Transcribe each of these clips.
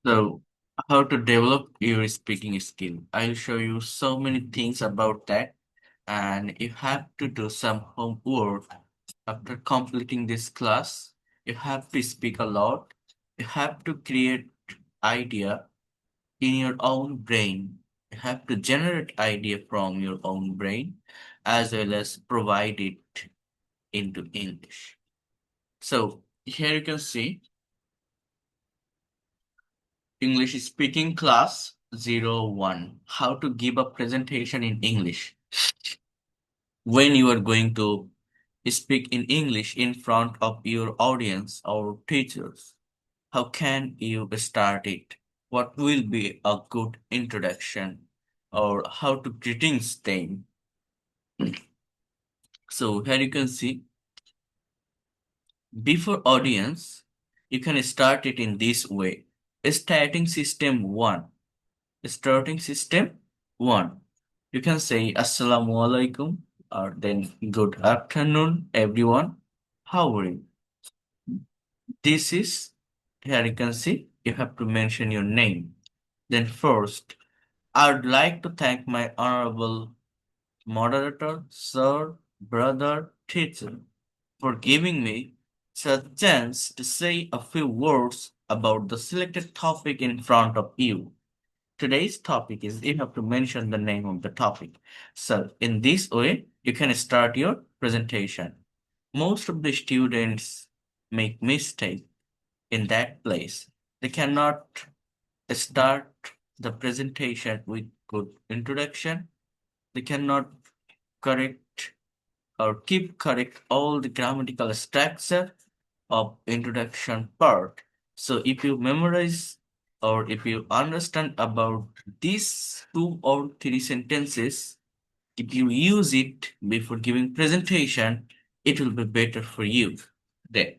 So, how to develop your speaking skill? I'll show you so many things about that, and you have to do some homework after completing this class. You have to speak a lot. You have to create idea in your own brain. You have to generate idea from your own brain as well as provide it into English. So here you can see English speaking class 01. How to give a presentation in English. When you are going to speak in English in front of your audience or teachers, how can you start it? What will be a good introduction or how to greetings them? So here you can see before audience, you can start it in this way. Starting system 1. Starting system 1. You can say Assalamu alaikum or then good afternoon everyone. How are you? This is here you can see you have to mention your name. Then first, I would like to thank my honorable moderator, sir, brother, teacher for giving me such chance to say a few words about the selected topic in front of you. Today's topic is you have to mention the name of the topic. So in this way, you can start your presentation. Most of the students make mistake in that place. They cannot start the presentation with good introduction. They cannot correct or keep correct all the grammatical structure of introduction part. So if you memorize or if you understand about these 2 or 3 sentences, if you use it before giving presentation, it will be better for you. Then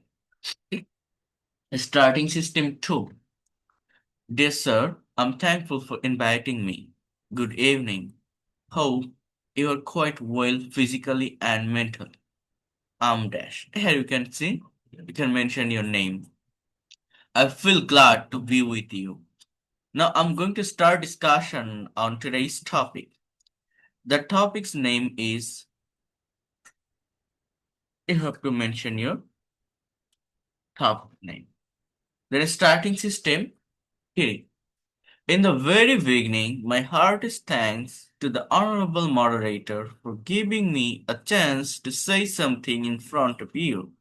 starting system 2. Dear sir, I'm thankful for inviting me. Good evening. Hope you are quite well physically and mentally. I'm Dash. Here you can see, you can mention your name. I feel glad to be with you. Now I'm going to start discussion on today's topic. The topic's name is you have to mention your topic name. Then starting system here. In the very beginning, my heartiest thanks to the honorable moderator for giving me a chance to say something in front of you.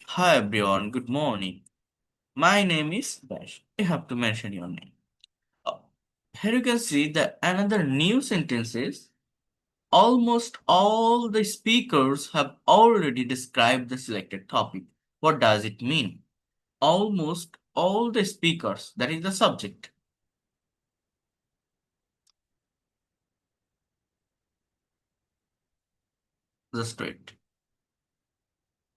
Hi everyone, good morning. My name is Bash. You have to mention your name. Uh, Here you can see that another new sentence is almost all the speakers have already described the selected topic. What does it mean? Almost all the speakers, that is the subject. Just wait.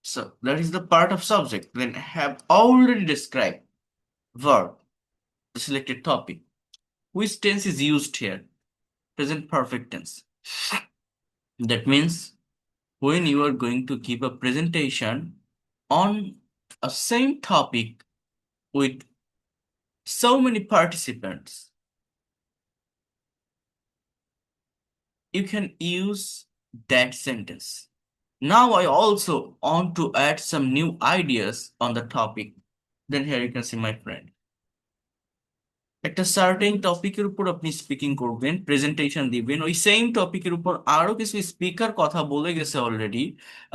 So that is the part of subject. Then have already described verb, the selected topic. Which tense is used here? Present perfect tense. That means when you are going to give a presentation on a same topic with so many participants, you can use that sentence. Now I also want to add some new ideas on the topic. Then here you can see my friend. একটা certain টপিকের উপর আপনি speaking করবেন presentation দিবেন ওই same টপিকের উপর আরো কিছু স্পিকার কথা বলে গেছে অলরেডি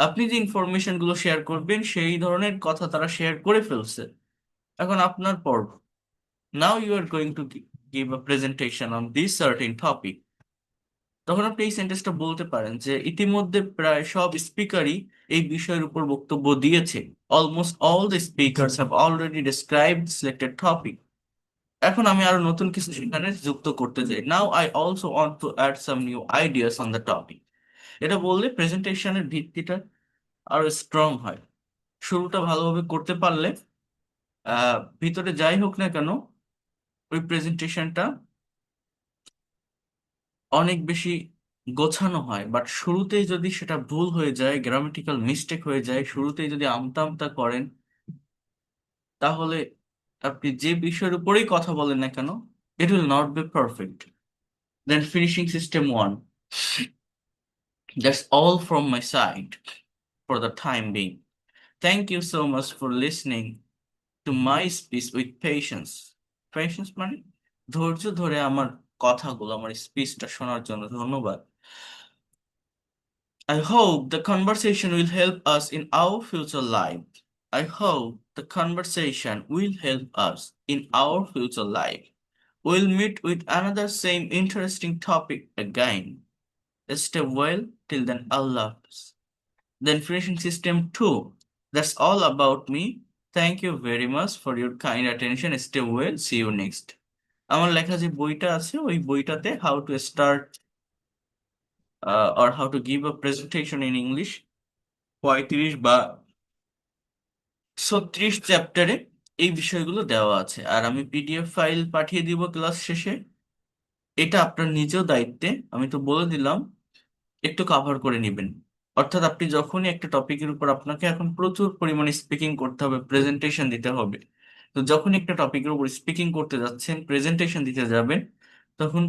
আপনি যে ইনফরমেশন গুলো শেয়ার করবেন সেই ধরনের কথা তারা শেয়ার করে ফেলছে এখন আপনার পর্ব now you are going to give a presentation on this certain topic তখন আপনি এই সেন্টেন্সটা বলতে পারেন যে ইতিমধ্যে প্রায় সব স্পিকারই এই বিষয়ের উপর বক্তব্য দিয়েছে almost all the speakers have already described selected topic এখন আমি আরো নতুন কিছু সেখানে যুক্ত করতে চাই now I also want to add some new ideas on the topic এটা বললে প্রেজেন্টেশনের ভিত্তিটা আরো স্ট্রং হয় শুরুটা ভালোভাবে করতে পারলে ভিতরে যাই হোক না কেন ওই প্রেজেন্টেশনটা অনেক বেশি গোছানো হয় বাট শুরুতেই যদি সেটা ভুল হয়ে যায় গ্রামেটিক্যাল মিস্টেক হয়ে যায় শুরুতেই যদি আমতা আমতা করেন তাহলে আপনি যে বিষয়ের উপরেই কথা বলেন না কেন, it will not be perfect. Then finishing system one. That's all from my side for the time being. Thank you so much for listening to my speech with patience. Patience মানে ধৈর্য ধরে আমার কথাগুলো, আমার স্পিচটা শোনার জন্য ধন্যবাদ। I hope the conversation will help us in our future life. I hope the conversation will help us in our future life. We'll meet with another same interesting topic again. Stay well till then, Allah Hafiz. Then finishing system 2. That's all about me. Thank you very much for your kind attention. Stay well. See you next. আমার লেখা যে বইটা আছে ওই বইটাতে how to start or how to give a presentation in English 35 বা 36 চ্যাপ্টারে এই বিষয়গুলো দেওয়া আছে, আর আমি পিডিএফ ফাইল পাঠিয়ে দিব ক্লাস শেষে। এটা আপনার নিজেও দায়িত্বে, আমি তো বলে দিলাম, একটু কভার করে নেবেন। অর্থাৎ আপনি যখনই একটা টপিকের উপর আপনাকে এখন প্রচুর পরিমাণে স্পিকিং করতে হবে, প্রেজেন্টেশন দিতে হবে, তো যখন একটা টপিকের উপর স্পিকিং করতে যাচ্ছেন, প্রেজেন্টেশন দিতে যাবেন, তখন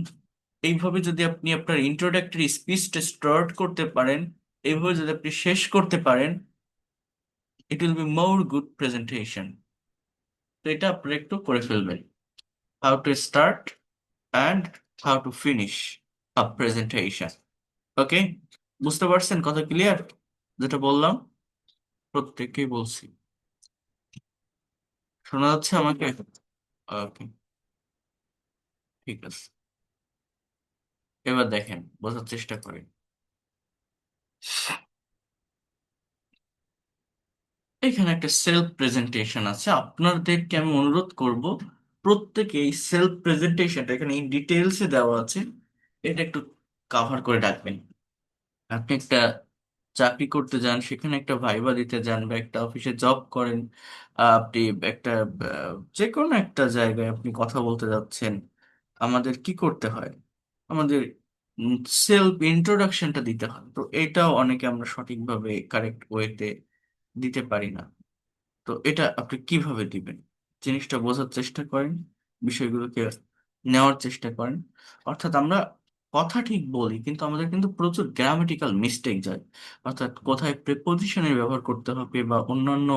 এইভাবে যদি আপনি আপনার ইন্ট্রোডাক্টরি স্পিচটা স্টার্ট করতে পারেন, এইভাবে যদি আপনি শেষ করতে পারেন, it will be more good presentation. তো এটা আপনি একটু করে ফেলবেন, how to start and how to finish a presentation. Okay, বুঝতে পারছেন? কথা ক্লিয়ার যেটা বললাম? প্রত্যেককেই বলছি। শোনা যাচ্ছে আমাকে? ওকে, ঠিক আছে। এবার দেখেন, বোঝার চেষ্টা করেন। এখানে একটা সেলফ প্রেজেন্টেশন আছে, আপনাদেরকে আমি অনুরোধ করব প্রত্যেকে এই সেলফ প্রেজেন্টেশনটা এখানে এই ডিটেলসে দেওয়া আছে, এটা একটু কাভার করে রাখবেন। আপনি একটা চাকরি করতে যান, সেখানে একটা ভাইবা দিতে যান, বা একটা অফিসে জব করেন, আপনি একটা যে কোনো একটা জায়গায় আপনি কথা বলতে যাচ্ছেন, আমাদের কি করতে হয়? আমাদের সেলফ ইন্ট্রোডাকশনটা দিতে হয়। তো এটাও অনেকে আমরা সঠিকভাবে কারেক্ট ওয়েতে দিতে পারি না। তো এটা আপনি কিভাবে দিবেন, জিনিসটা বোঝার চেষ্টা করেন, বিষয়গুলোকে নেওয়ার চেষ্টা করেন। অর্থাৎ আমরা কথা ঠিক বলি, কিন্তু আমাদের কিন্তু প্রচুর গ্রামাটিক্যাল মিস্টেক যায়। অর্থাৎ কোথায় প্রিপোজিশনের ব্যবহার করতে হবে বা অন্যান্য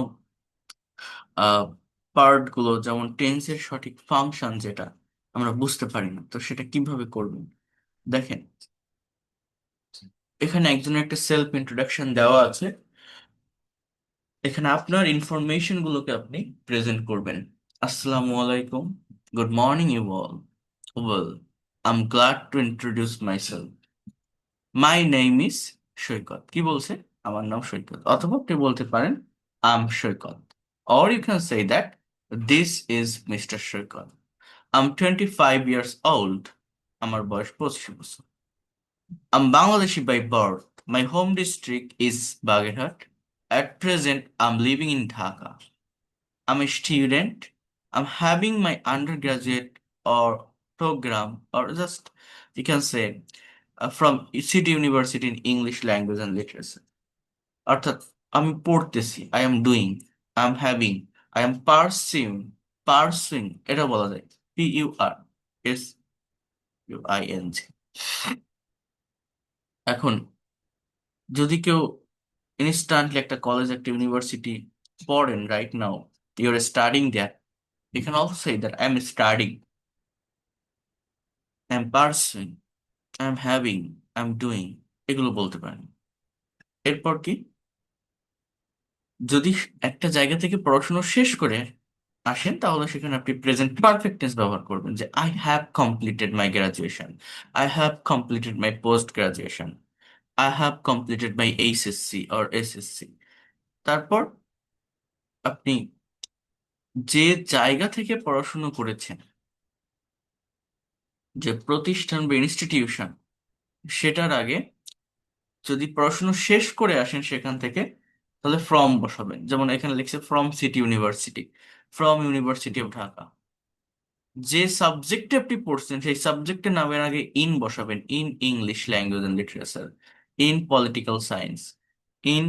পার্ট গুলো, যেমন টেন্সের সঠিক ফাংশন যেটা আমরা বুঝতে পারি না, তো সেটা কিভাবে করবেন। দেখেন, এখানে একজনের একটা সেলফ ইন্ট্রোডাকশন দেওয়া আছে, এখানে আপনার ইনফরমেশন গুলোকে আপনি প্রেজেন্ট করবেন। আসসালামু আলাইকুম, good morning you all, well, I am glad to introduce myself, my name is Saikat. কি বলছে? আমার নাম সৈকত। অথবা আপনি বলতে পারেন I am Saikat, or you can say that this is Mr. Saikat. I'm 25 years old, আমার বয়স 25 বছর। I'm Bangladeshi by birth. My home district is Bagherhat. At present, I'm living in Dhaka. I'm a student. I'm having my undergraduate or program, or just you can say from City University in English Language and Literature. অর্থাৎ আমি পড়তেছি, I am doing, I am having, I am pursuing, pursuing এটা বলা যায়, PURSUING। এখন যদি কেউ instantly একটা কলেজ, একটা ইউনিভার্সিটি পড়েন, right now your studying that, you can also say that I am studying, I am pursuing, I am having, I am doing, এগুলো বলতে পারেন। এরপর কি, যদি একটা জায়গা থেকে পড়াশোনা শেষ করে আসেন, তাহলে সেখানে আপনি প্রেজেন্ট পারফেক্ট টেন্স ব্যবহার করবেন, যে I have completed my graduation, I have completed my post graduation, I have completed my HSC or SSC. তারপর আপনি যে জায়গা থেকে পড়াশুনো করেছেন, যে প্রতিষ্ঠান বা ইনস্টিটিউশন, সেটার আগে যদি পড়াশুনো শেষ করে আসেন সেখান থেকে, তাহলে ফ্রম বসাবেন। যেমন এখানে লিখছে from city university, from university of Dhaka. যে সাবজেক্টে আপনি পড়ছেন সেই সাবজেক্টের নামের আগে ইন বসাবেন, in English language and literature, in political science, in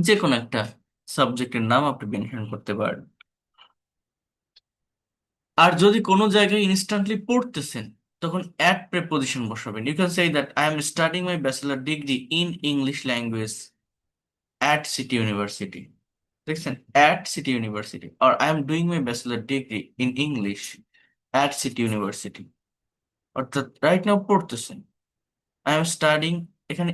যে কোনো একটা সাবজেক্টের নাম আপনি মেনশন করতে পারেন। আর যদি কোনো জায়গায় ইনস্ট্যান্টলি পড়তেছেন তখন অ্যাট প্রেপোজিশন বসাবেন। You can say that I am studying my bachelor degree in English language at City University. দেখছেন, অ্যাট সিটি ইউনিভার্সিটি, আর I am doing my bachelor degree in English at City University. অর্থাৎ right now পড়তেছেন, I am studying. এখানে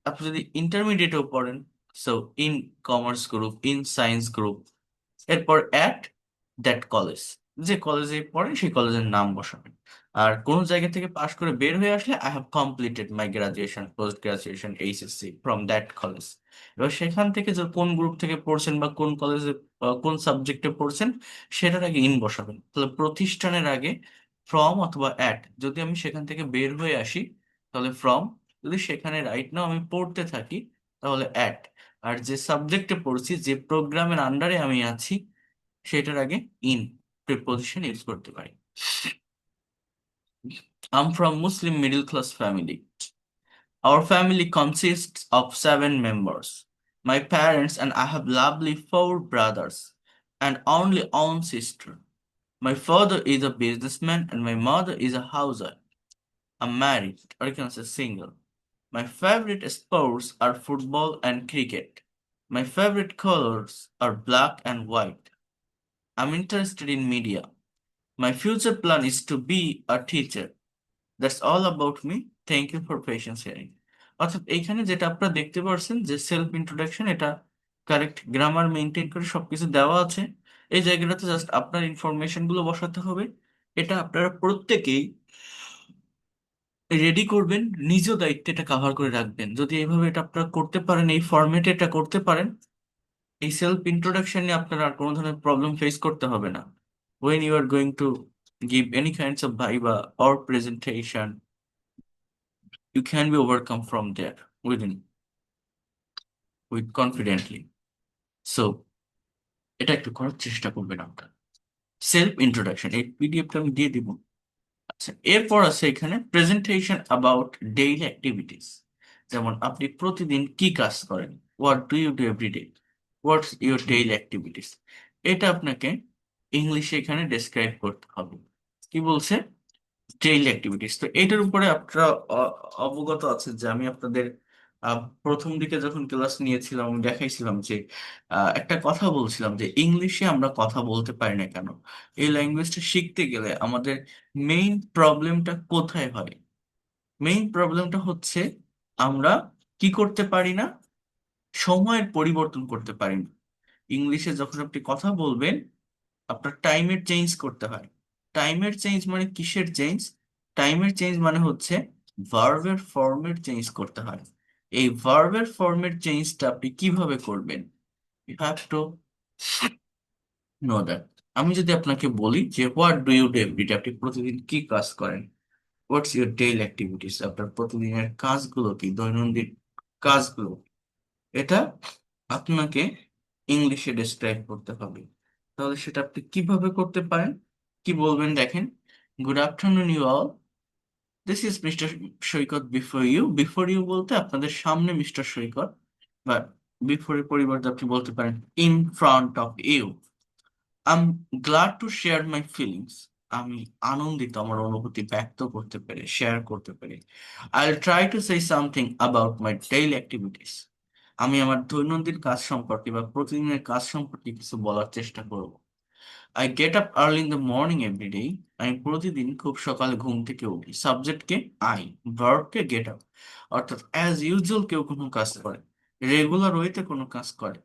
আপনি যদি ইন্টারমিডিয়েটেও পড়েন, so in commerce group, in science group, এরপর অ্যাট দ্যাট কলেজ, যে কলেজে পড়েন সেই কলেজের নাম বসাবেন। আর কোন জায়গা থেকে পাশ করে বের হয়ে আসলে I have completed my graduation, post graduation, HSC from that college. এবার সেখান থেকে যে কোন গ্রুপ থেকে পড়ছেন বা কোন কলেজে কোন সাবজেক্টে পড়ছেন সেটার আগে ইন বসাবেন। তাহলে প্রতিষ্ঠানের আগে ফ্রম অথবা অ্যাট। যদি আমি সেখান থেকে বের হয়ে আসি তাহলে ফ্রম, যদি সেখানে রাইট নাও আমি পড়তে থাকি তাহলে অ্যাট। আর যে সাবজেক্টে পড়ছি, যে প্রোগ্রামের আন্ডারে আমি আছি, সেটার আগে ইন প্রিপোজিশন ইউজ করতে পারি। I'm from Muslim middle class family. Our family consists of 7 members. My parents and I have lovely 4 brothers and only one sister. My father is a businessman and my mother is a housewife. I'm married, or you can say single. My favorite sports are football and cricket. My favorite colors are black and white. I'm interested in media. My future plan is to be a teacher. That's all about me, thank you for patience hearing. অর্থাৎ এইখানে যেটা আপনারা দেখতে পাচ্ছেন যে self introduction, এটা correct grammar maintain করে সবকিছু দেওয়া আছে। এই জায়গাটাতে জাস্ট আপনার ইনফরমেশন গুলো বসাতে হবে। এটা আপনারা প্রত্যেকেই রেডি করবেন, নিজ দায়িত্বে এটা কাভার করে রাখবেন। যদি এইভাবে এটা আপনারা করতে পারেন, এই ফরম্যাটে এটা করতে পারেন, এই সেলফ ইন্ট্রোডাকশন নিয়ে আপনার আর কোনো ধরনের প্রবলেম ফেস করতে হবে না। when you are going to give any kinds of viva or presentation, you can be overcome from there within with confidently. So এটা একটু করার চেষ্টা করবেন আপনার। সেলফ ইন্ট্রোডাকশন এই পিডিএফটা আমি দিয়ে দিব। আচ্ছা, এরপর আছে এখানে প্রেজেন্টেশন অ্যাবাউট ডেইলি অ্যাক্টিভিটিস। যেমন আপনি প্রতিদিন কি কাজ করেন, what do you do everyday, what's your daily activities, এটা আপনাকে ইংলিশে এখানে ডেসক্রাইব করতে হবে। কি বলছে, ডেইলি অ্যাক্টিভিটিস। তো এটার উপরে আপনারা অবগত আছেন যে আমি আপনাদের প্রথম দিকে যখন ক্লাস নিয়েছিলাম আমি দেখাইছিলাম যে একটা কথা বলছিলাম যে ইংলিশে আমরা কথা বলতে পারি না কেন। এই ল্যাঙ্গুয়েজটা শিখতে গেলে আমাদের মেইন প্রবলেমটা কোথায় হয়? মেইন প্রবলেমটা হচ্ছে আমরা কি করতে পারি না, সময়ের পরিবর্তন করতে পারি না। ইংলিশে যখন আপনি কথা বলবেন আপনার টাইমের চেঞ্জ করতে হয়। টাইমের চেঞ্জ মানে কিসের চেঞ্জ? টাইমের চেঞ্জ মানে হচ্ছে ভার্বের ফর্মের চেঞ্জ করতে হয়। এই ভার্বের ফর্মের চেঞ্জটা আপনি কিভাবে করবেন? You have to know that. আমি যদি আপনাকে বলি যে what do you do everyday, আপনি প্রতিদিন কি কাজ করেন, হোয়াটস ইউর ডেইলি অ্যাক্টিভিটিস, আপনার প্রতিদিনের কাজগুলো কি, দৈনন্দিন কাজগুলো, এটা আপনাকে ইংলিশে ডেসক্রাইব করতে হবে। তাহলে সেটা আপনি কিভাবে করতে পারেন, কি বলবেন দেখেন। Good afternoon you all, this is mister Saikat before you. Before you বলতে আপনাদের সামনে মিস্টার সৈকত, বা বিফোর এর পরিবর্তে আপনি বলতে পারেন in front of you. I am glad to share my feelings, আমি আনন্দিত আমার অনুভূতি ব্যক্ত করতে পেরে, শেয়ার করতে পেরে। I will try to say something about my daily activities, আমি আমার দৈনন্দিন কাজ সম্পর্কে বা প্রতিদিনের কাজ সম্পর্কে কিছু বলার চেষ্টা করব। I get up early in the morning every day, আমি প্রতিদিন খুব সকালে ঘুম থেকে উঠি। সাবজেক্টকে আই, ভার্বকে গেট আপ। অর্থাৎ অ্যাজ ইউজুয়াল কেউ কোনো কাজ করে, রেগুলার ওয়েতে কোনো কাজ করে,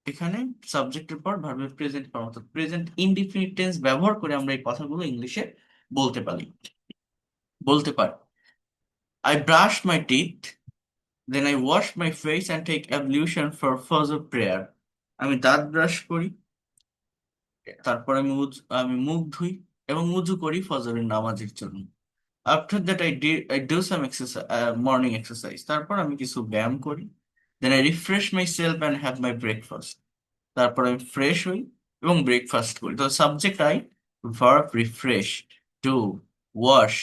এখানে সাবজেক্টের পর ভার্বের প্রেজেন্ট ফর্ম অর্থাৎ প্রেজেন্ট ইনডিফিনিট টেন্স ব্যবহার করে আমরা এই কথাগুলো ইংলিশে বলতে পারি। বলতে পারি I brush my teeth, then I wash my face and take ablution for Fajr prayer, আমি দাঁত ব্রাশ করি, তারপর আমি মুখ ধুই এবং উজু করি ফজরের নামাজের জন্য। After that I do some exercise, morning exercise, তারপর আমি কিছু ব্যায়াম করি। Then I refresh myself and have my breakfast, তারপর আমি ফ্রেশ হই এবং ব্রেকফাস্ট করি। তো subject I, verb refresh, do, wash,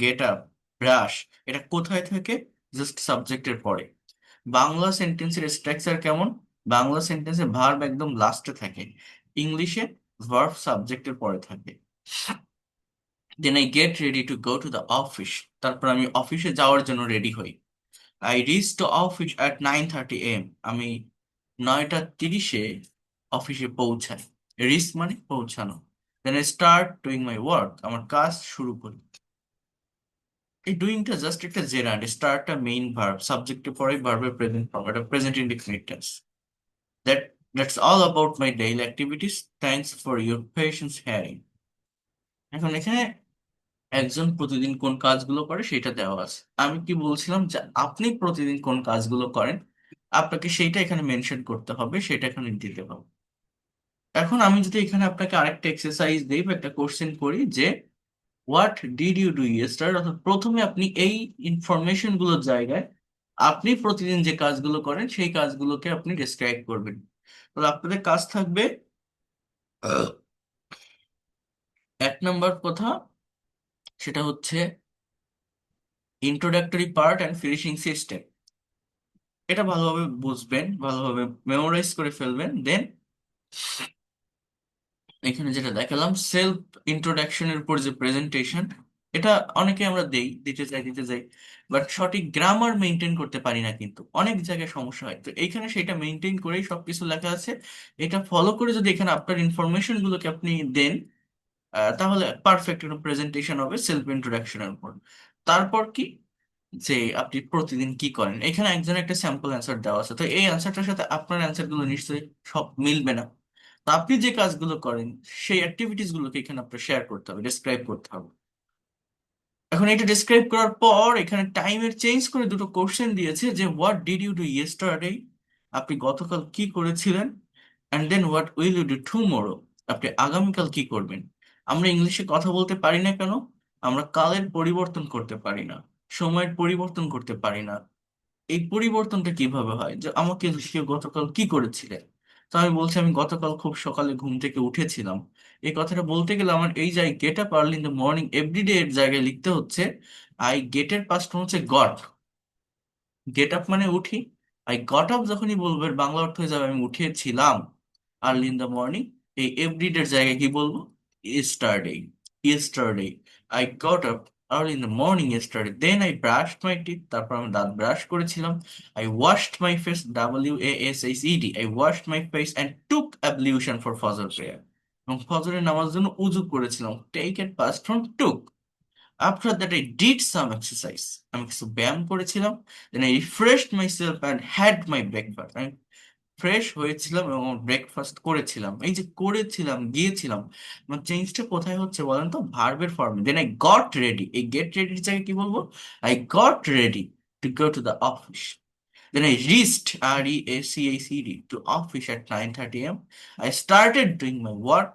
get up, brush, এটা কোথায় থাকে? জাস্ট সাবজেক্টের পরে। বাংলা সেন্টেন্সের স্ট্রাকচার কেমন? বাংলা সেন্টেন্সে ভার্ব একদম লাস্টে থাকে, ইংলিশে ভার্ব সাবজেক্টের পরে থাকে। Then I get ready to go to the office. তারপর আমি অফিসে যাওয়ার জন্য রেডি হই। I reach to office at 9:30 AM। আমি 9:30-এ অফিসে পৌঁছাই। রিচ মানে পৌঁছানো। Then I start doing my work. আমার কাজ শুরু করি। এই ডুইংটা জাস্ট একটা জেরান্ড, স্টার্টটা মেইন ভার্ব, সাবজেক্টের পরে ভার্বের প্রেজেন্ট ফর্ম, এটা present indefinite tense. That that's all about my daily activities. Thanks for your patience hearing. এখন এখানে একজন প্রতিদিন কোন কাজগুলো করে সেটা দেওয়া আছে। আমি কি বলছিলাম যে আপনি প্রতিদিন কোন কাজগুলো করেন, আপনাকে সেইটা এখানে মেনশন করতে হবে, সেটা এখানে দিতে হবে। এখন আমি যদি এখানে আপনাকে আরেকটা এক্সারসাইজ দিই বা একটা কোশ্চেন করি যে what did you do yesterday, অর্থাৎ প্রথমে আপনি এই ইনফরমেশন গুলোর জায়গায় আপনি প্রতিদিন যে কাজগুলো করেন সেই কাজগুলোকে আপনি ডেসক্রাইব করবেন। তাহলে আপনাদের কাজ থাকবে আহ, 1 নম্বর কথা, সেটা হচ্ছে introductory part and finishing system. এটা ভালোভাবে বুঝবেন, ভালোভাবে মেমোরাইজ করে ফেলবেন। দেন এখানে যেটা দেখালাম সেলফ ইন্ট্রোডাকশনের উপর যে প্রেজেন্টেশন, এটা অনেকে আমরা দিতে যাই, বাট সঠিক গ্রামার মেনটেন করতে পারি না, কিন্তু অনেক জায়গায় সমস্যা হয়। তো এইখানে সেটা মেনটেন করেই সবকিছু লেখা আছে। এটা ফলো করে যদি এখানে আপনার ইনফরমেশন গুলোকে আপনি দেন, তাহলে পারফেক্ট একটা প্রেজেন্টেশন হবে সেলফ ইন্ট্রোডাকশনের উপর। তারপর কি, যে আপনি প্রতিদিন কি করেন, এখানে একজনের একটা স্যাম্পল অ্যান্সার দেওয়া আছে, তো এই অ্যান্সারটার সাথে আপনার অ্যান্সার গুলো নিশ্চয়ই সব মিলবে না। তো আপনি যে কাজগুলো করেন সেই অ্যাক্টিভিটিস গুলোকে এখানে আপনার শেয়ার করতে হবে, ডিসক্রাইব করতে হবে। এখন এটা ডিসক্রাইব করার পর এখানে টাইমের চেঞ্জ করে দুটো কোশ্চেন দিয়েছে যে what did you do yesterday, আপনি গতকাল কি করেছিলেন, and then what will you do tomorrow, আপনি আগামীকাল কি করবেন। আমরা ইংলিশে কথা বলতে পারি না কেন? আমরা কালের পরিবর্তন করতে পারি না, সময়ের পরিবর্তন করতে পারি না। এই পরিবর্তনটা কিভাবে হয়, যে আমাকে কেউ গতকাল কি করেছিলেন, তো আমি বলছি আমি গতকাল খুব সকালে ঘুম থেকে উঠেছিলাম। এই কথাটা বলতে গেলে আমার এই যে get up early in the morning everyday এর জায়গায় লিখতে হচ্ছে আই গেটের পাস্ট হচ্ছে গট। গেট আপ মানে উঠি। আই গট আপ যখনই বলবো এর বাংলা অর্থ হয়ে যাবে আমি উঠেছিলাম আর্লি ইন দ্য মর্নিং। এই এভরিডে এর জায়গায় কি বলবো? Yesterday. Yesterday I got up early in the morning yesterday, then I brushed my teeth, তারপর আমি দাঁত ব্রাশ করেছিলাম। I washed my face, WASHED, I washed my face and took ablution for Fajr prayer, এবং ফজরের নামাজের জন্য উযু করেছিলাম। টেক এর past from took. After that I did some exercise, আমি কিছু ব্যায়াম করেছিলাম। দেন I refreshed myself and had my breakfast, আমি ফ্রেশ হয়েছিলাম এবং ব্রেকফাস্ট করেছিলাম। এই যে করেছিলাম, গিয়েছিলাম, আমার চেঞ্জটা কোথায় হচ্ছে বলেন তো? ভার্বের ফর্মে। দেন আই গট রেডি, এই গেট রেডির জায়গায় কি বলবো? I got ready to go to the office. Then I reached, REACHED, to office at 9:30 a.m. I started doing my work.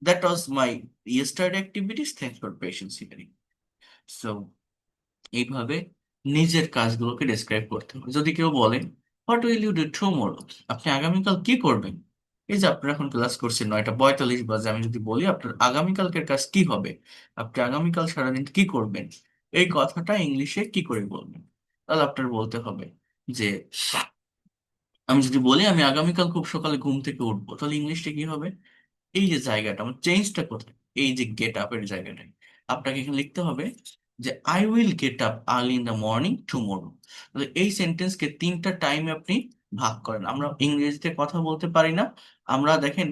That was my yesterday activities. Thanks for patience hearing. So এইভাবে নিজের কাজগুলোকে describe করতে হবে। যদি কেউ বলেন what will you do tomorrow, আপনি আগামীকাল কি করবেন, এই যে আপনারা এখন ক্লাস করছেন 9:45 বাজে, আমি যদি বলি আপনার আগামীকালকের কাজ কি হবে, আপনি আগামীকাল সারাদিন কি করবেন, এই কথাটা ইংলিশে কি করে বলবেন? তাহলে আপনার বলতে হবে যে আমি যদি বলি আমি আগামীকাল খুব সকালে ঘুম থেকে উঠবো, তাহলে ইংলিশটা কি হবে? এই যে জায়গাটা আমার চেঞ্জটা কোথায়, এই যে গেট আপের জায়গাটায় আপনাকে এখানে লিখতে হবে যে I will get up early in the morning tomorrow. এই সেন্টেন্সকে 3টা টাইমে আপনি ভাগ করেন। আমরা ইংরেজিতে কথা বলতে পারি না, আমরা দেখেন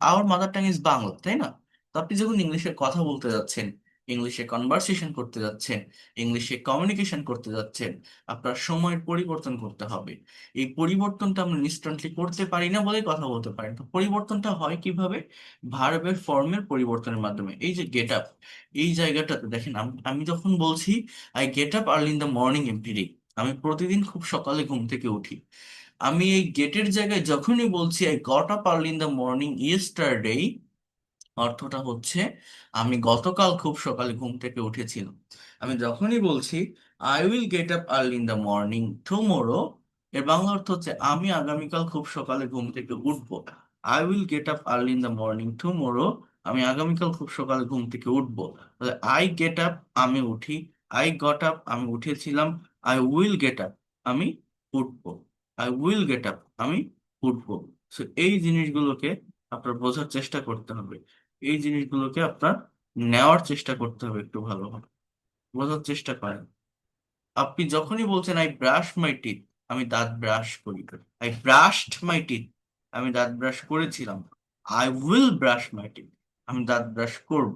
our mother tongue is Bangla, তাই না? তো আপনি যখন ইংলিশে কথা বলতে যাচ্ছেন, ইংলিশে কনভারসেশন করতে যাচ্ছেন, ইংলিশে কমিউনিকেশন করতে যাচ্ছেন, আপনার সময়ের পরিবর্তন করতে হবে। এই পরিবর্তনটা আমরা ইনস্ট্যান্টলি করতে পারি না বলে কথা বলতে পারি না। তো পরিবর্তনটা হয় কিভাবে? ভার্বের ফর্মের পরিবর্তনের মাধ্যমে। এই যে গেট আপ, এই জায়গাটাতে দেখেন আমি যখন বলছি I get up early in the morning everyday, আমি প্রতিদিন খুব সকালে ঘুম থেকে উঠি। আমি এই গেটের জায়গায় যখনই বলছি I got up early in the morning yesterday, অর্থটা হচ্ছে আমি গতকাল খুব সকালে ঘুম থেকে উঠেছিলাম। আমি যখনই বলছি I will get up early in the morning tomorrow, এর বাংলা অর্থ হচ্ছে আমি আগামীকাল খুব সকালে ঘুম থেকে উঠবো। I will get up early in the morning tomorrow, আমি আগামীকাল খুব সকালে ঘুম থেকে উঠবো। তাহলে আই গেট আপ আমি উঠি, আই গট আপ আমি উঠেছিলাম, আই উইল গেট আপ আমি উঠবো, আই উইল গেট আপ আমি উঠবো। So এই জিনিসগুলোকে আপনার বোঝার চেষ্টা করতে হবে। এই জিনিসগুলোকে আপনার নেওয়ার চেষ্টা করতে হবে একটু ভালোভাবে, বোঝার চেষ্টা করেন। আপনি যখনই বলছেন আই ব্রাশ মাই টিথ, আমি দাঁত ব্রাশ করি, আই ব্রাশড মাই টিথ, আমি দাঁত ব্রাশ করেছিলাম, I will brush my teeth, আমি দাঁত ব্রাশ করব,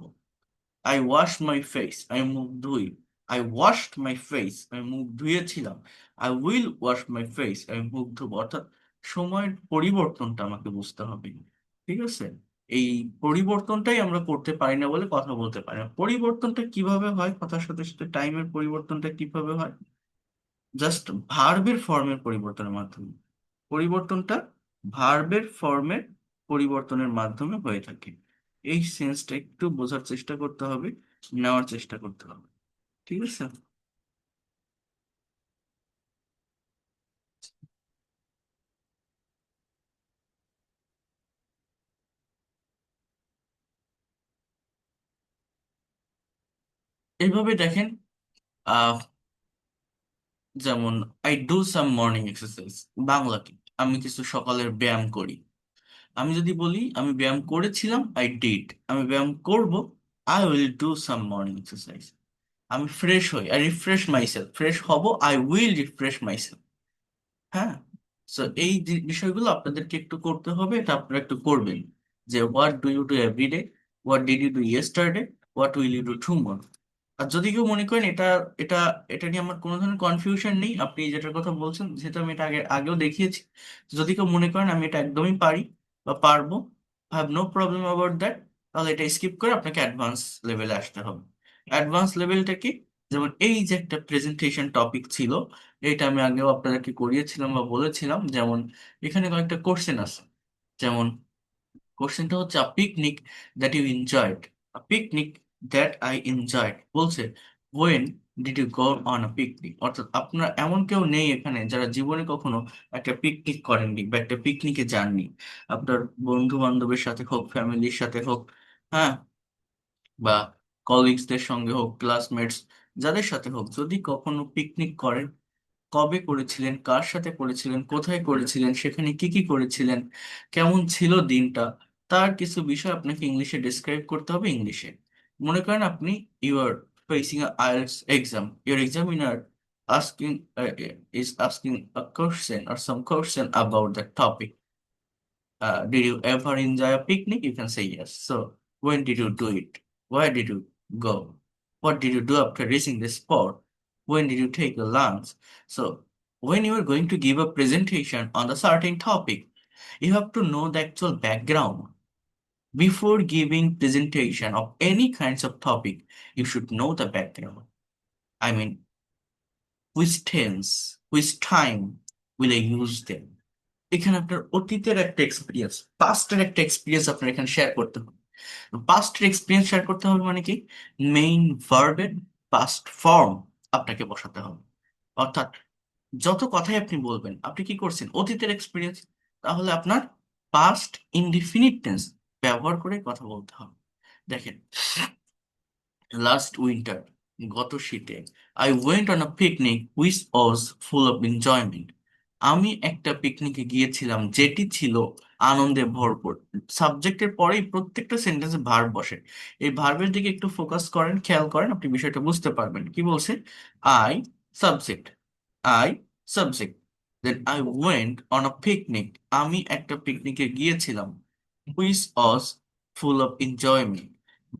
আই ওয়াশ মাই ফেস, আমি মুখ ধুই, আই ওয়াশড মাই ফেস, আমি মুখ ধুয়েছিলাম, I will wash my face, আমি মুখ ধুবো। অর্থাৎ সময়ের পরিবর্তনটা আমাকে বুঝতে হবে, ঠিক আছে? এই পরিবর্তনটাই আমরা করতে পারি না বলে কথা বলতে পারি না। পরিবর্তনটা কিভাবে হয়, কথার সাথে সাথে টাইমের পরিবর্তনটা কিভাবে হয়? জাস্ট ভার্বের ফর্মের পরিবর্তনের মাধ্যমে। পরিবর্তনটা ভার্বের ফর্মের পরিবর্তনের মাধ্যমে হয়ে থাকে। এই সেন্সটা একটু বোঝার চেষ্টা করতে হবে, নেওয়ার চেষ্টা করতে হবে, ঠিক আছে? এইভাবে দেখেন, আহ যেমন I do some morning exercise, Bangla কি, আমি কিছু সকালের ব্যায়াম করি। আমি যদি বলি আমি ব্যায়াম করেছিলাম, আই ডিড, আমি ব্যায়াম করব, I will do some morning exercise. আমি ফ্রেশ হই, আই রিফ্রেশ মাইসেলফ, ফ্রেশ হব, আই উইল রিফ্রেশ মাইসেলফ। হ্যাঁ, সো এই বিষয়গুলো আপনাদেরকে একটু করতে হবে, এটা আপনারা একটু করবেন। যে what do you do every day, what did you do yesterday, what will you do tomorrow. আর যদি কেউ মনে করেন এটা এটা নিয়ে আমার কোনো ধরনের কনফিউশন নেই, আপনি যেটার কথা বলছেন যেহেতু আমি এটা আগেও দেখিয়েছি, যদি কেউ মনে করেন আমি এটা একদমই পারি বা পারবো, have no problem about that, তাহলে এটা স্কিপ করে আপনাকে অ্যাডভান্স লেভেলে আসতে হবে। অ্যাডভান্স লেভেলটা কি? যেমন এই যে একটা প্রেজেন্টেশন টপিক ছিল, এটা আমি আগেও আপনাদেরকে করিয়েছিলাম বা বলেছিলাম। যেমন এখানে কয়েকটা কোশ্চেন আছে। যেমন কোশ্চেনটা হচ্ছে a picnic that you enjoyed, a picnic that I enjoyed বলছে when did you go on a picnic. অর্থাৎ আপনার এমন কেউ নেই এখানে যারা জীবনে কখনো একটা পিকনিক করেননি বা একটা পিকনিকে যাননি। আপনার বন্ধু বান্ধবের সাথে হোক, ফ্যামিলির সাথে হোক, হ্যাঁ, বা কলিগসদের সঙ্গে হোক, ক্লাসমেটস যাদের সাথে হোক, যদি কখনো পিকনিক করেন, কবে করেছিলেন, কার সাথে করেছিলেন, কোথায় করেছিলেন, সেখানে কি কি করেছিলেন, কেমন ছিল দিনটা, তার কিছু বিষয় আপনাকে ইংলিশে ডিসক্রাইব করতে হবে ইংলিশে। মনে করেন আপনি you are facing a IELTS exam, your examiner asking is asking a question or some question about the topic. Did you ever enjoy a picnic? You can say yes. So, when did you do it? Where did you go? What did you do after reaching the spot? When did you take a lunch? So, when you are going to give a presentation on a certain topic, you have to know the actual background. Before giving presentation of any kinds of topic, you should know the background. I mean, which tense, which time will I use them? এখানে আপনার অতীতের একটা experience, পাস্টের একটা experience আপনার এখানে share করতে হবে। পাস্টের experience share করতে হবে মানে কি? মেইন ভার্বের পাস্ট ফর্ম আপনাকে বসাতে হবে। অর্থাৎ যত কথাই আপনি বলবেন, আপনি কি করছেন, অতীতের এক্সপিরিয়েন্স, তাহলে আপনার পাস্ট ইনডিফিনিট টেন্স ব্যবহার করে কথা বলতে হবে। দেখেন, লাস্ট উইন্টার, গত শীতে, I went on a picnic which was full of enjoyment, আমি একটা পিকনিকে গিয়েছিলাম যেটি ছিল আনন্দে ভরপুর। সাবজেক্টের পরেই প্রত্যেকটা সেন্টেন্সে ভার্ব বসে। এই ভার্বের দিকে একটু ফোকাস করেন, খেয়াল করেন, আপনি বিষয়টা বুঝতে পারবেন। কি বলছে? I subject, I subject, then I went on a picnic, আমি একটা পিকনিকে গিয়েছিলাম, which was full of enjoyment,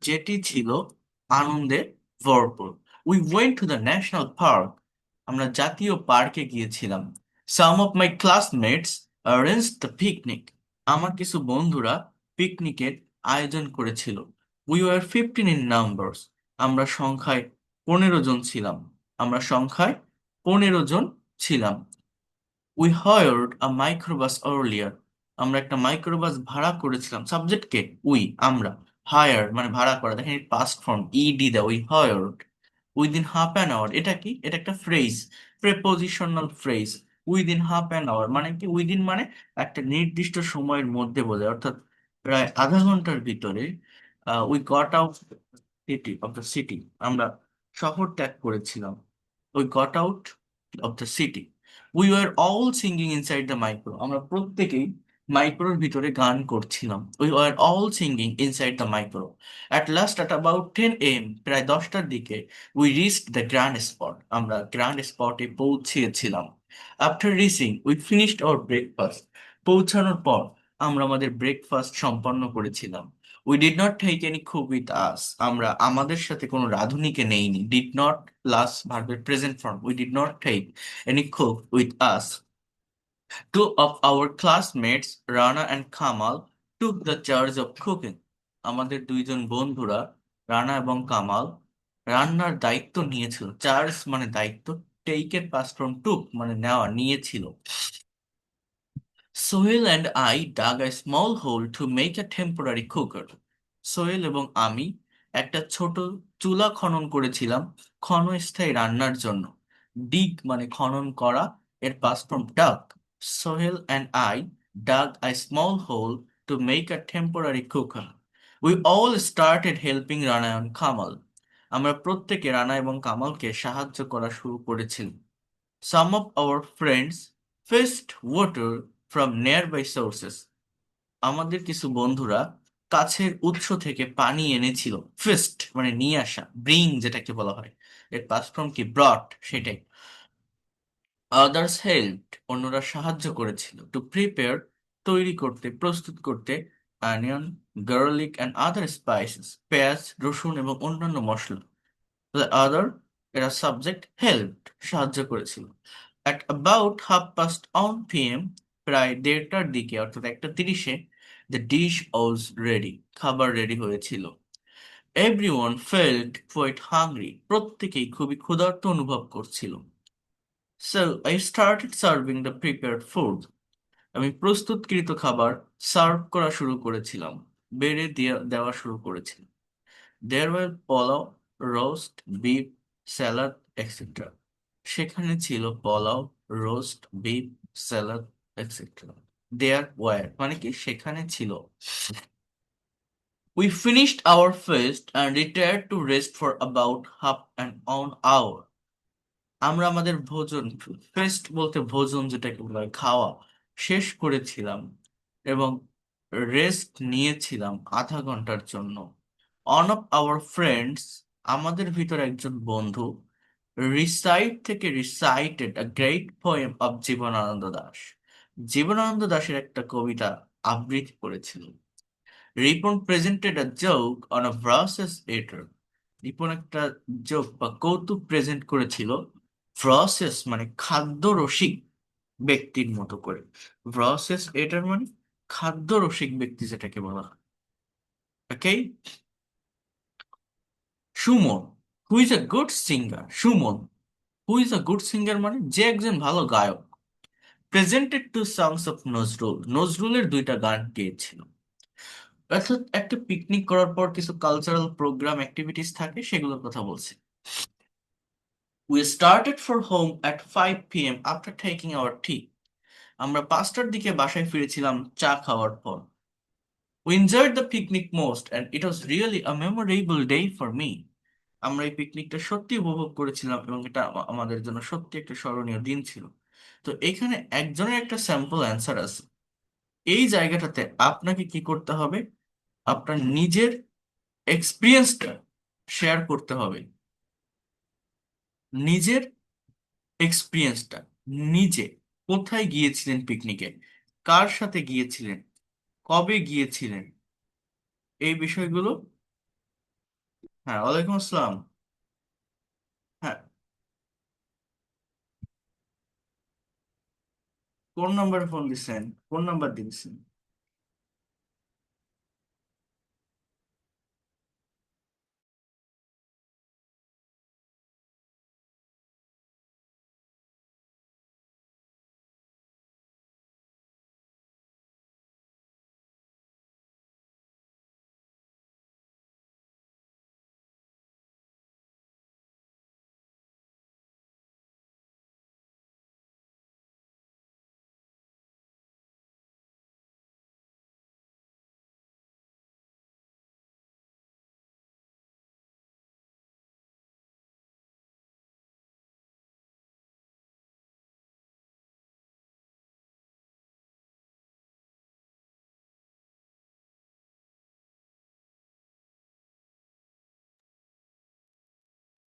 যেটি ছিল আনন্দে ভরপুর। We went to the national park, আমরা জাতীয় পার্কে গিয়েছিলাম। Some of my classmates arrange the picnic, আমার কিছু বন্ধুরা পিকনিকের আয়োজন করেছিল। উই ওয়ার 15 ইন নাম্বারস, আমরা সংখ্যায় 15 জন ছিলাম, আমরা সংখ্যায় 15 জন ছিলাম। We hired a microbus earlier, আমরা একটা মাইক্রোবাস ভাড়া করেছিলাম। সাবজেক্ট কে? উই, আমরা। হায়ার মানে ভাড়া করা, দেখেন পাস্ট ফর্ম ইডি দেয়, we hired. Within half an hour, এটা কি? এটা একটা phrase, prepositional phrase. Within half an hour মানে কি? উইদিন মানে একটা নির্দিষ্ট সময়ের মধ্যে বোঝায়, অর্থাৎ প্রায় আধা ঘন্টার ভিতরে। We got out city of the city, আমরা শহর ত্যাগ করেছিলাম। We got out of the city. We were all singing inside the micro, আমরা প্রত্যেকেই মাইক্রোর ভিতরে গান করছিলাম। We were all singing inside the micro. At last at about 10 AM, প্রায় 10টার দিকে, we reached the grand spot. আমরা গ্র্যান্ড স্পটে পৌঁছেছিলাম। After reaching we finished our breakfast. পৌঁছানোর পর আমরা আমাদের ব্রেকফাস্ট সম্পন্ন করেছিলাম। We did not take any cook with us. আমরা আমাদের সাথে কোনো রাঁধুনিকে নেইনি। ডিড নট প্লাস ভার্বের present form. We did not take any cook with us. Two of our classmates, Rana and Kamal, took the charge of cooking. আমাদের দুইজন বন্ধুরা, রানা এবং কামাল, রান্নার দায়িত্ব নিয়েছিল। চার্জ মানে দায়িত্ব, টেকের পাস্ট ফ্রম টুক মানে নেওয়া, নিয়েছিল। Sohel and I dug a small hole to make a temporary cooker. Sohel এবং আমি একটা ছোট চুলা খনন করেছিলাম ক্ষণস্থায়ী রান্নার জন্য। ডিগ মানে খনন করা, এর past form dug. Sohel and I dug a small hole to make a temporary cooker. We all started helping Rana and Kamal. আমরা প্রত্যেকে রানা এবং কামালকে সাহায্য করা শুরু করেছিলাম। Some of our friends fetched water from nearby sources. আমাদের কিছু বন্ধুরা কাছের উৎস থেকে পানি এনেছিল। ফিস্ট মানে নিয়ে আসা, ব্রিং যেটাকে বলা হয়, এর পাস্ট ফর্ম কি ব্রট, সেটাই। আদার্স হেল্পড, অন্যরা সাহায্য করেছিল। টু প্রিপেয়ার, তৈরি করতে, প্রস্তুত করতে, onion, garlic and other spices, পেঁয়াজ, রসুন এবং অন্যান্য মশলা। The other, এরা সাবজেক্ট, হেল্পড সাহায্য করেছিল। At about 1:30 p.m., প্রায় 1:30টার দিকে অর্থাৎ 1:30-এ, the dish was ready, খাবার রেডি হয়েছিল। Everyone felt quite hungry, প্রত্যেকেই খুবই ক্ষুধার্ত অনুভব করছিল। So I started serving the prepared food. আমি প্রস্তুতকৃত খাবার সার্ভ করা শুরু করেছিলাম, বেড়ে দেওয়া শুরু করেছিলাম। There were pulao, roast, beef, salad, etcetera. সেখানে ছিল pulao, roast, beef, salad, etcetera. There were মানে কি সেখানে ছিল। We finished our feast and retired to rest for about half an hour. আমরা আমাদের ভোজন, ফেস্ট বলতে ভোজন যেটাকে বলা হয় খাওয়া, শেষ করেছিলাম এবং রেস্ট নিয়েছিলাম আধা ঘন্টার জন্য। অন অফ আওয়ার ফ্রেন্ডস, আমাদের ভিতর একজন বন্ধু, recited a great poem of Jibanananda Das. Jibanananda দাশের একটা কবিতা আবৃত্তি করেছিল। Ripon presented a joke on a verses এটার। রিপন একটা জোক বা কৌতুক প্রেজেন্ট করেছিল ভ্রসেস মানে খাদ্য রসিক ব্যক্তির মতো করে। ভ্রসেস এটার মানে খাদ্য রসিক ব্যক্তি যেটাকে বলা হয়। Okay. Suman, who is a good singer. Suman, who is a good singer মানে যে একজন ভালো গায়ক। Presented two songs of Nazrul, নজরুলের দুইটা গান গেয়েছিল। অর্থাৎ একটা পিকনিক করার পর কিছু কালচারাল প্রোগ্রাম অ্যাক্টিভিটিস থাকে, সেগুলোর কথা বলছি। We started for home at 5 p.m. after taking our tea. আমরা 5টার দিকে বাসায় ফিরেছিলাম চা খাওয়ার পর। We enjoyed the picnic most and it was really a memorable day for me. আমরা এই পিকনিকটা সত্যি উপভোগ করেছিলাম এবং এটা আমাদের জন্য সত্যি একটা স্মরণীয় দিন ছিল। তো এখানে একজনের একটা স্যাম্পল অ্যান্সার আছে। এই জায়গাটাতে আপনাকে কি করতে হবে? আপনার নিজের এক্সপিরিয়েন্সটা শেয়ার করতে হবে। নিজের এক্সপিরিয়েন্সটা, নিজে কোথায় গিয়েছিলেন পিকনিকে, কার সাথে গিয়েছিলেন, কবে গিয়েছিলেন, এই বিষয়গুলো। হ্যাঁ, ওয়ালাইকুম আসসালাম। হ্যাঁ, কোন নাম্বারে ফোন দিচ্ছেন? কোন নাম্বার দিচ্ছেন?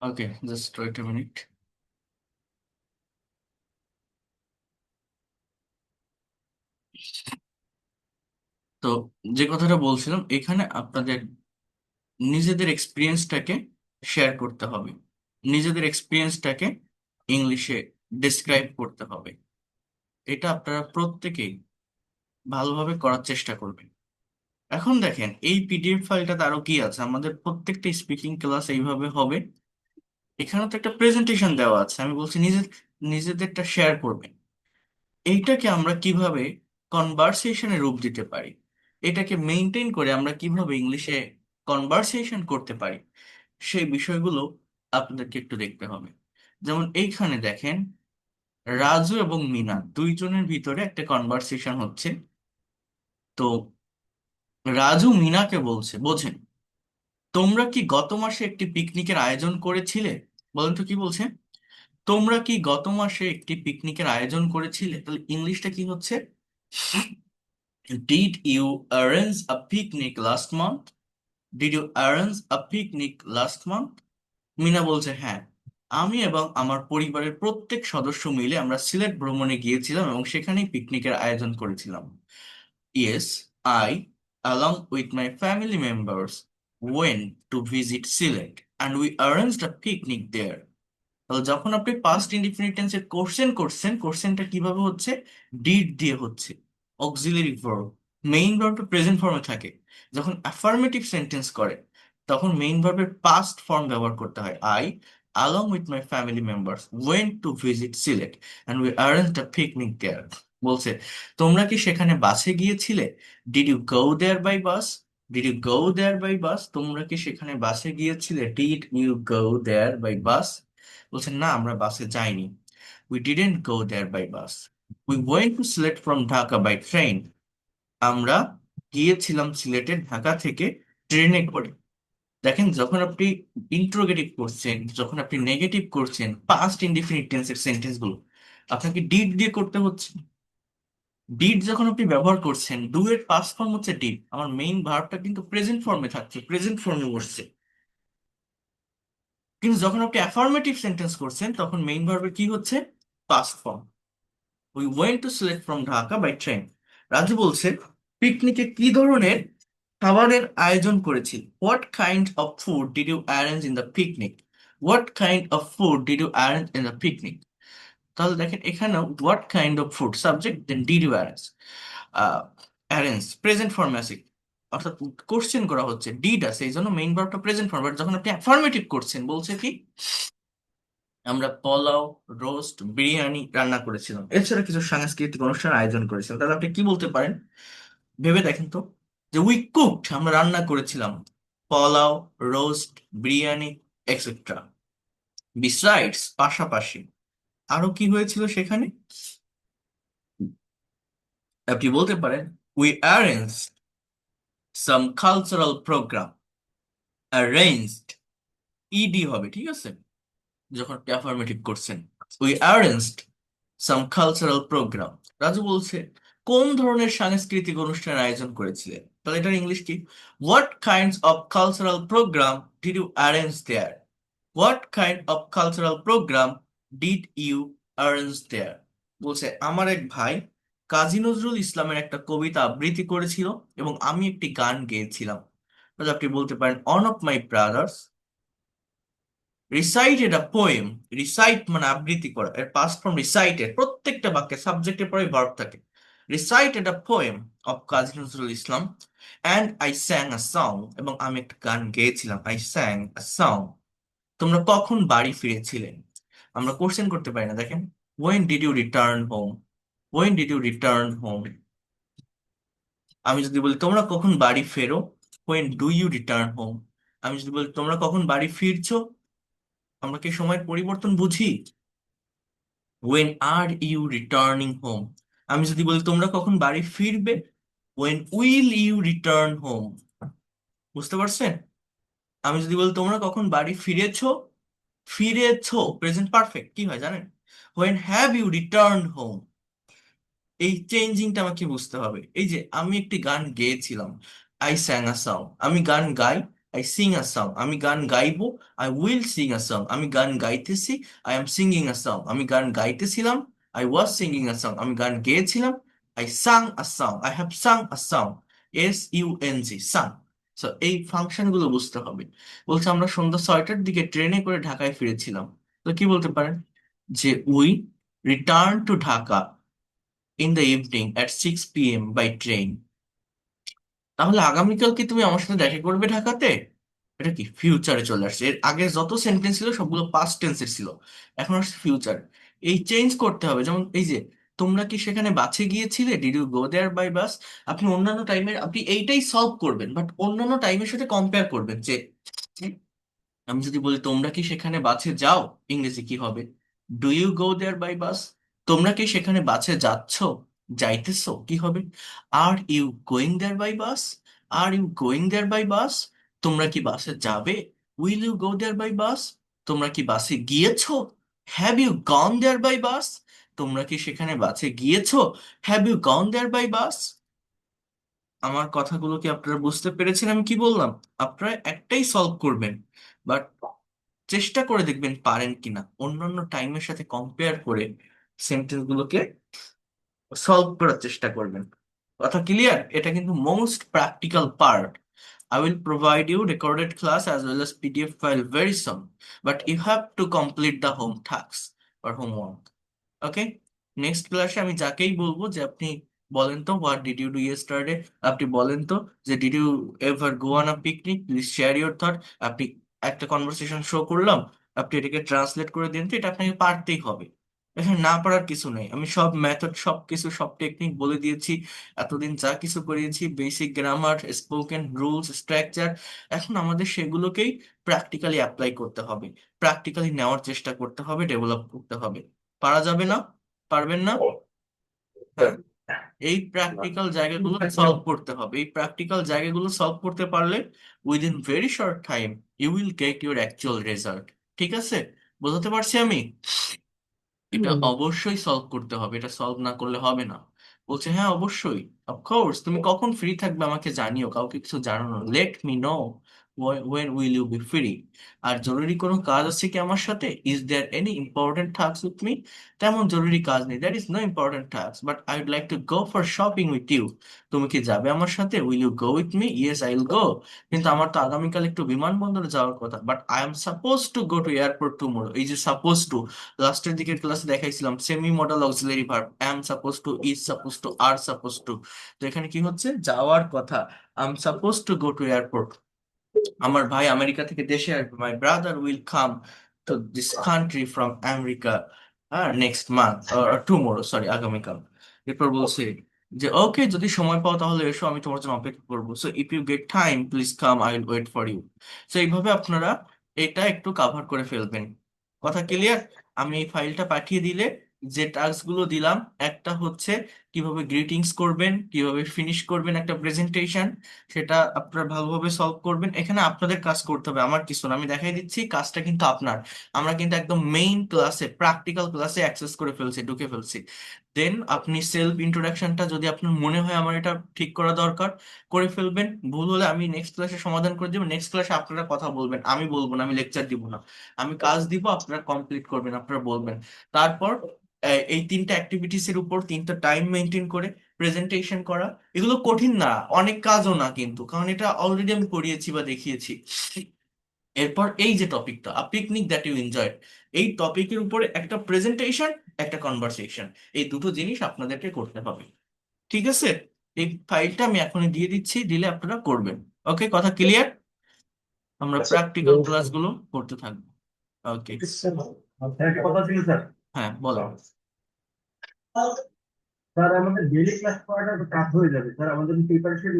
ওকে, জাস্ট ওয়েট এ মিনিট। তো যে কথাটা বলছিলাম, এখানে আপনাদের নিজেদের এক্সপিরিয়েন্সটাকে শেয়ার করতে হবে, নিজেদের এক্সপিরিয়েন্সটাকে ইংলিশে ডিসক্রাইব করতে হবে। এটা আপনারা প্রত্যেকেই ভালোভাবে করার চেষ্টা করবেন। এখন দেখেন এই পিডিএফ ফাইলটাতে আরো কি আছে, আমাদের প্রত্যেকটা স্পিকিং ক্লাস এইভাবে হবে। এখানে তো একটা প্রেজেন্টেশন দেওয়া আছে, আমি বলছি নিজেদেরটা শেয়ার করবেন। এইটাকে আমরা কিভাবে কনভারসেশনে রূপ দিতে পারি, এটাকে মেনটেন করে আমরা কিভাবে ইংলিশে কনভারসেশন করতে পারি, সেই বিষয়গুলো আপনাদেরকে একটু দেখতে হবে। যেমন এইখানে দেখেন, রাজু এবং মিনা দুইজনের ভিতরে একটা কনভারসেশন হচ্ছে। তো রাজু মিনাকে বলছে, বোঝেন, তোমরা কি গত মাসে একটি পিকনিকের আয়োজন করেছিলে? বলেন তো কি বলছে, তোমরা কি গত মাসে একটি পিকনিকের আয়োজন করেছিলে? তাহলে ইংলিশটা কি হচ্ছে, Did you arrange a picnic last month? Did you arrange a picnic last month? Mina বলছে, হ্যাঁ, আমি এবং আমার পরিবারের প্রত্যেক সদস্য মিলে আমরা সিলেট ভ্রমণে গিয়েছিলাম এবং সেখানেই পিকনিকের আয়োজন করেছিলাম। Yes, I, along with my family members, went to visit Sylhet and we arranged a picnic there. তাহলে যখন আপনি পাস্ট ইনডিফিনিট টেন্সের কোশ্চেন করছেন, কোশ্চেনটা কিভাবে হচ্ছে, ডিড দিয়ে হচ্ছে, অক্সিলারি ভার্ব। মেইন ভার্বটা প্রেজেন্ট ফর্মে থাকে। যখন অ্যাফার্মেটিভ সেন্টেন্স করে তখন মেইন ভার্বের পাস্ট ফর্ম ব্যবহার করতে হয়। I along with my family members went to visit Sylhet and we arranged a picnic there. বলছে, তোমরা কি সেখানে বাসে গিয়েছিলে? Did you go there by bus? Did you go there by bus? তোমরা কি সেখানে বাসে গিয়েছিলে? Did you go there by bus? বলছেন, না, আমরা বাসে যাইনি। We didn't go there by bus. We went to Sylhet from Dhaka by train. আমরা গিয়েছিলাম সিলেটে ঢাকা থেকে ট্রেনে করে। দেখেন, যখন আপনি ইন্টারোগেটিভ করছেন, যখন আপনি নেগেটিভ করছেন, পাস্ট ইনডিফিনিট টেন্সের সেন্টেন্স গুলো আপনাকে ডিড দিয়ে করতে হচ্ছে। ডিড যখন আপনি ব্যবহার করছেন, ডু এর পাস্ট ফর্ম হচ্ছে ডিড, আমার মেইন ভার্বটা কিন্তু প্রেজেন্ট ফর্মে থাকছে, প্রেজেন্ট ফর্মে বসছে। কিন্তু যখন আপনি অ্যাফার্মেটিভ সেন্টেন্স করছেন তখন মেইন ভার্বের কি হচ্ছে, past form. We went to select from Dhaka by train. Raju বলছে, পিকনিকে কি ধরনের খাবারের আয়োজন করেছি? What kind of food did you arrange in the picnic? What kind of food did you arrange in the picnic? তাহলে দেখেন এখানেও what kind of food subject, then did you arrange. Arrange present ফর্মে আছে, অর্থাৎ question করা হচ্ছে, did আছে, এই জন্য মেইন ভার্বটা প্রেজেন্ট ফর্ম। যখন আপনি অ্যাফার্মেটিভ করছেন, বলছে কি, আমরা পোলাও, রোস্ট, বিরিয়ানি রান্না করেছিলাম, এছাড়া কিছু সাংস্কৃতিক অনুষ্ঠান আয়োজন করেছিলাম। তাহলে আপনি কি বলতে পারেন, ভেবে দেখেন তো, যে উই কুকড, আমরা রান্না করেছিলাম pulao, roast, biryani, etcetera. Besides, পাশাপাশি, আরো কি হয়েছিল সেখানে, আপনি বলতে পারেন we arrange some cultural program. Arranged, ED হবে, ঠিক আছে, যখন আপনি অ্যাফার্মেটিভ করছেন। We arranged some cultural program. Raju বলছে, কোন ধরনের সাংস্কৃতিক অনুষ্ঠানের আয়োজন করেছিলেন? তাহলে এটার ইংলিশ কি, what kinds of cultural program did you arrange there? What kind of cultural program did you arrange there? বলছে, আমার এক ভাই কাজী নজরুল ইসলামের একটা কবিতা আবৃত্তি করেছিল এবং আমি একটি গান গেয়েছিলাম। তাহলে আপনি বলতে পারেন, on of my brothers recited a poem. Recite মানে আবৃত্তি করা, এর পাস্ট ফর্ম রিসাইটেড, প্রত্যেকটা বাক্যে সাবজেক্টের পরে ভার্ব থাকে। Recited a poem of Kazi Nazrul Islam and I স্যাং a song, এবং আমি একটা গান গেয়েছিলাম, আই স্যাং আ সং। তোমরা কখন বাড়ি ফিরেছিলে? আমরা কোশ্চেন করতে পারি না, দেখেন, when did you return home? When did you return home? আমি যদি বলি তোমরা কখন বাড়ি ফেরো, when do you return home? আমি যদি বলি তোমরা কখন বাড়ি ফিরছো, আমরা কি সময়ের পরিবর্তন বুঝি, when are you returning home? আমি যদি বলি তোমরা কখন বাড়ি ফিরবে, when will you return home? বুঝতে পারছেন? আমি যদি বলি তোমরা কখন বাড়ি ফিরেছো, ফিরেছো প্রেজেন্ট পারফেক্ট কি হয় জানেন, when have you return home? এই চেঞ্জিংটা আমাকে বুঝতে হবে। এই যে আমি একটি গান গেয়েছিলাম, আই স্যাং আ সং, আমি গান গাই, আই সিং আ সং, আমি গান গাইবো। I will sing a song, আমি গান গাইতেছি। I am singing a song, আমি গান গাইতেছিলাম। I was singing a song, আমি গান গেয়েছিলাম। I Tsang a song, I have sung a song. SUNG, Tsang. So এই ফাংশন গুলো বুঝতে হবে। বলছে আমরা সন্ধ্যা 6টার দিকে ট্রেনে করে ঢাকায় ফিরেছিলাম। তো কি বলতে পারেন যে we return to Dhaka in the evening at 6 p.m. By train. তাহলে আগামীকাল কি তুমি আমার সাথে দেখা করবে ঢাকাতে? এটা কি ফিউচারে চলে আসছে। এর আগে যত সেন্টেন্স ছিল সবগুলো পাস্ট টেন্সের ছিল, এখন আসছে ফিউচার। এই চেঞ্জ করতে হবে। যেমন এই যে তোমরা কি সেখানে বাসে গিয়েছিলে, did you go there by bus. আপনি অন্যান্য টাইমের আপনি এইটাই সলভ করবেন, বাট অন্যান্য টাইমের সাথে কম্পেয়ার করবেন যে আমি যদি বলি তোমরা কি সেখানে বাসে যাও, ইংরেজি কি হবে? Do you go there by bus. তোমরা কি সেখানে বাসে যাচ্ছ, যাইতেছো, কি হবে? Are you going there by bus. Are you going there by bus. তোমরা কি বাসে যাবে? Will you go there by bus. তোমরা কি বাসে গিয়েছো? Have you gone there by bus. তোমরা কি সেখানে বাসে গিয়েছো? Have you gone there by bus. আমার কথাগুলো কি আপনারা বুঝতে পেরেছেন আমি কি বললাম? আপনারা একটাই সলভ করবেন, বাট চেষ্টা করে দেখবেন পারেন কিনা অন্যান্য টাইমের সাথে কম্পেয়ার করে সেন্টেন্স গুলোকে সলভ করার চেষ্টা করবেন। কথা ক্লিয়ার? এটা কিন্তু most practical part. I will provide you recorded class as well as PDF file very soon, but you have to complete the home tasks or homework. Okay, next ক্লাসে আমি যাকেই বলবো যে আপনি বলেন তো what did you do yesterday, আপনি বলেন তো যে did you ever go on a picnic, please share your thought. আপনি একটা কনভারসেশন শো করলাম, আপনি এটাকে ট্রান্সলেট করে দিন, তো এটা আপনাকে পারতেই হবে। এখানে না পারার কিছু নেই, আমি সব মেথড সব কিছু সব টেকনিক বলে দিয়েছি। এতদিন যা কিছু করিয়েছি, basic grammar, spoken, rules, structure, এখন আমাদের সেগুলোকেই প্র্যাকটিক্যালি অ্যাপ্লাই করতে হবে, প্র্যাকটিক্যালি নেওয়ার চেষ্টা করতে হবে, ডেভেলপ করতে হবে। পারা যাবে না? পারবেন না? হ্যাঁ, এই প্র্যাকটিক্যাল জায়গাগুলো সলভ করতে হবে। এই প্র্যাকটিক্যাল জায়গাগুলো সলভ করতে পারলে within very short time you will get your actual result. ঠিক আছে? বোঝাতে পারছি আমি? এটা অবশ্যই সলভ করতে হবে, এটা সলভ না করলে হবে না। বলছে হ্যাঁ অবশ্যই, অফকোর্স। তুমি কখন ফ্রি থাকবে আমাকে জানিও, কাউকে কিছু জানানো, let me know when will you be free. আর জরুরি কোনো কাজ আছে কি আমার সাথে? Is there any important task with me? তেমন জরুরি কাজ নেই, that is no important task, but I would like to go for shopping with you. তুমি কি যাবে আমার সাথে? Will you go with me? Yes I will go. কিন্তু আমার তো আগামীকাল একটু বিমানবন্দরে যাওয়ার কথা, but I am suppose to go to airport tomorrow. এই যে সাপোজ টু, লাস্টের দিকের ক্লাসে দেখাইছিলাম semi modal auxiliary verb, am suppose to, is suppose to, are suppose to. তো এখানে কি হচ্ছে? যাওয়ার কথা। I am suppose to go to airport. আমার ভাই আমেরিকা থেকে দেশে আসবে, my brother will come to this country from America next month, tomorrow, sorry, আগামীকাল। এরপর বলছে যে ওকে, যদি সময় পাও তাহলে এসো, আমি তোমার জন্য অপেক্ষা করবো। So if you get time please come, I will wait for you. So এইভাবে আপনারা এটা একটু কাভার করে ফেলবেন। কথা ক্লিয়ার? আমি এই ফাইলটা পাঠিয়ে দিলে যে টাস্ক গুলো দিলাম, একটা হচ্ছে কিভাবে গ্রিটিংস করবেন, কিভাবে ফিনিশ করবেন একটা প্রেজেন্টেশন, সেটা আপনারা ভালোভাবে সলভ করবেন। এখানে আপনাদের কাজ করতে হবে, আমার কিছু না, আমি দেখাই দিচ্ছি, কাজটা কিন্তু আপনার। আমরা কিন্তু একদম মেইন ক্লাসে, প্র্যাকটিক্যাল ক্লাসে অ্যাক্সেস করে ফেলছি, ঢুকে ফেলছি। দেন আপনি সেলফ ইন্ট্রোডাকশনটা যদি আপনার মনে হয় আমার এটা ঠিক করা দরকার, করে ফেলবেন। ভুল হলে আমি নেক্সট ক্লাসে সমাধান করে দেবো। নেক্সট ক্লাসে আপনারা কথা বলবেন, আমি বলবো না, আমি লেকচার দিব না। আমি কাজ দিব, আপনারা কমপ্লিট করবেন, আপনারা বলবেন। তারপর এই তিনটা অ্যাক্টিভিটিস এর উপর তিনটা টাইম মেনটেন করে প্রেজেন্টেশন করা। এগুলো কঠিন না, অনেক কাজও না কিন্তু, কারণ এটা অলরেডি আমি করিয়েছি বা দেখিয়েছি। এরপর এই যে টপিকটা, a picnic that you enjoy, এই টপিকের উপরে একটা প্রেজেন্টেশন, একটা কনভারসেশন, এই দুটো জিনিস আপনাদেরকে করতে হবে। ঠিক আছে? এই ফাইলটা আমি এখনই দিয়ে দিচ্ছি, দিলে আপনারা করবেন। ওকে, কথা ক্লিয়ার? আমরা প্র্যাকটিক্যাল ক্লাসগুলো করতে থাকবো। ওকে। স্যার একটা কথা ছিল স্যার। হ্যাঁ, বলো। স্যার আমাদের ডেইলি ক্লাস করাটা একটু টাফ হয়ে যাবে স্যার, আমাদের প্রিপারেশন